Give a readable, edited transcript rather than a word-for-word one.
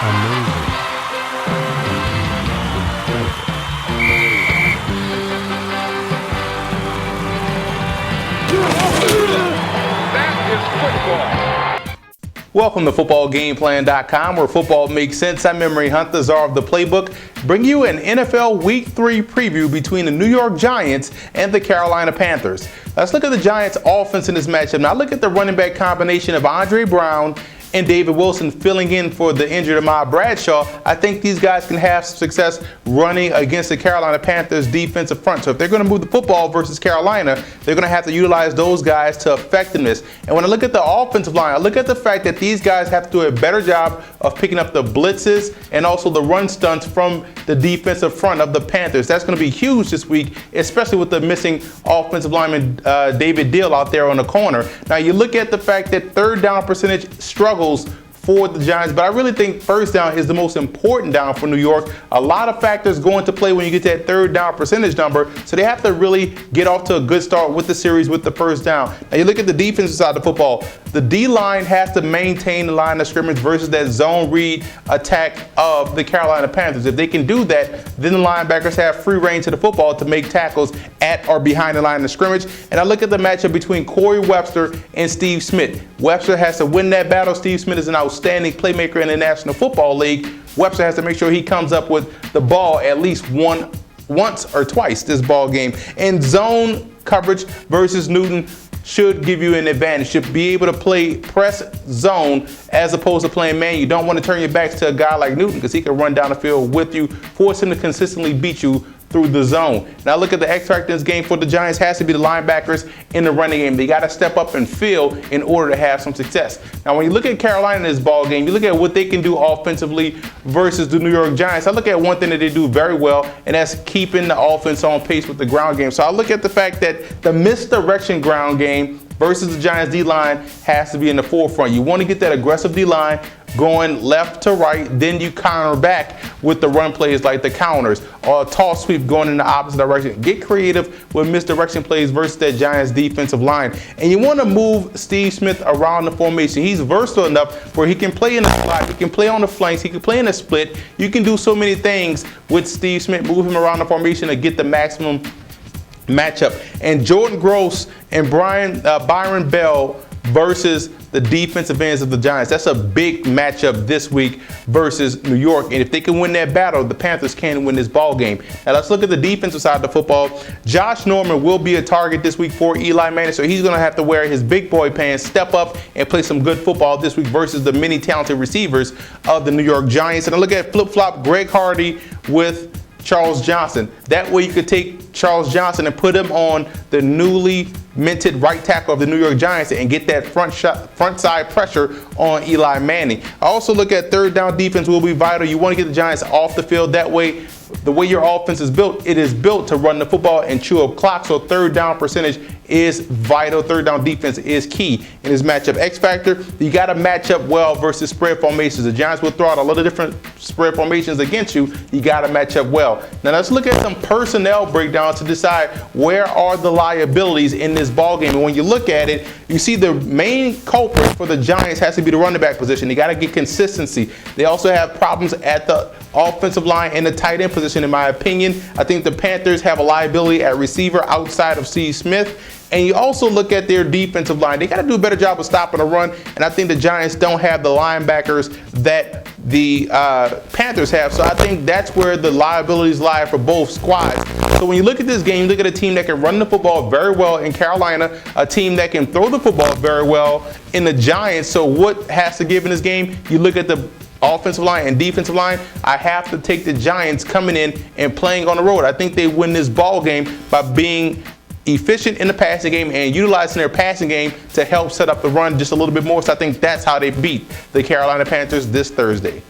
Amazing. Welcome to FootballGamePlan.com, where football makes sense. I'm Emery Hunt, the czar of the playbook, bring you an NFL Week 3 preview between the New York Giants and the Carolina Panthers. Let's look at the Giants' offense in this matchup. Now look at the running back combination of Andre Brown and David Wilson filling in for the injured Ahmad Bradshaw. I think these guys can have success running against the Carolina Panthers defensive front. So if they're going to move the football versus Carolina, they're going to have to utilize those guys to effectiveness. And when I look at the offensive line, I look at the fact that these guys have to do a better job of picking up the blitzes and also the run stunts from the defensive front of the Panthers. That's going to be huge this week, especially with the missing offensive lineman David Deal out there on the corner. Now you look at the fact that third down percentage struggles for the Giants, but I really think first down is the most important down for New York. A lot of factors go into play when you get that third down percentage number, so they have to really get off to a good start with the series with the first down. Now you look at the defensive side of the football. The D-line has to maintain the line of scrimmage versus that zone read attack of the Carolina Panthers. If they can do that, then the linebackers have free reign to the football to make tackles at or behind the line of scrimmage. And I look at the matchup between Corey Webster and Steve Smith. Webster has to win that battle. Steve Smith is an outstanding playmaker in the National Football League. Webster has to make sure he comes up with the ball at least once or twice this ball game. And zone coverage versus Newton should give you an advantage. Should be able to play press zone as opposed to playing man. You don't want to turn your backs to a guy like Newton because he can run down the field with you, force him to consistently beat you through the zone. Now look at the X factor in this game for the Giants has to be the linebackers in the running game. They got to step up and field in order to have some success. Now when you look at Carolina in this ball game, you look at what they can do offensively versus the New York Giants. I look at one thing that they do very well, and that's keeping the offense on pace with the ground game. So I look at the fact that the misdirection ground game versus the Giants D-line has to be in the forefront. You want to get that aggressive D-line going left to right, then you counter back with the run plays like the counters or a toss sweep going in the opposite direction. Get creative with misdirection plays versus that Giants defensive line. And you want to move Steve Smith around the formation. He's versatile enough where he can play in the slot, he can play on the flanks, he can play in the split. You can do so many things with Steve Smith. Move him around the formation to get the maximum matchup. And Jordan Gross and Byron Bell versus the defensive ends of the Giants. That's a big matchup this week versus New York. And if they can win that battle, the Panthers can win this ball game. Now let's look at the defensive side of the football. Josh Norman will be a target this week for Eli Manning, so he's going to have to wear his big boy pants, step up, and play some good football this week versus the many talented receivers of the New York Giants. And I look at flip-flop Greg Hardy with Charles Johnson. That way you could take Charles Johnson and put him on the newly minted right tackle of the New York Giants and get that front side pressure on Eli Manning. I also look at third down defense will be vital. You want to get the Giants off the field. That way, the way your offense is built, it is built to run the football and chew up clock. So third down percentage is vital. Third down defense is key in this matchup. X factor, you got to match up well versus spread formations. The Giants will throw out a lot of different spread formations against you. You got to match up well. Now let's look at some personnel breakdowns to decide where are the liabilities in this ball game. And when you look at it, you see the main culprit for the Giants has to be the running back position. They got to get consistency. They also have problems at the offensive line and the tight end position, in my opinion. I think the Panthers have a liability at receiver outside of Steve Smith. And you also look at their defensive line. They got to do a better job of stopping the run. And I think the Giants don't have the linebackers that the Panthers have. So I think that's where the liabilities lie for both squads. So when you look at this game, you look at a team that can run the football very well in Carolina, a team that can throw the football very well in the Giants. So what has to give in this game? You look at the offensive line and defensive line. I have to take the Giants coming in and playing on the road. I think they win this ball game by being efficient in the passing game and utilizing their passing game to help set up the run just a little bit more. So I think that's how they beat the Carolina Panthers this Thursday.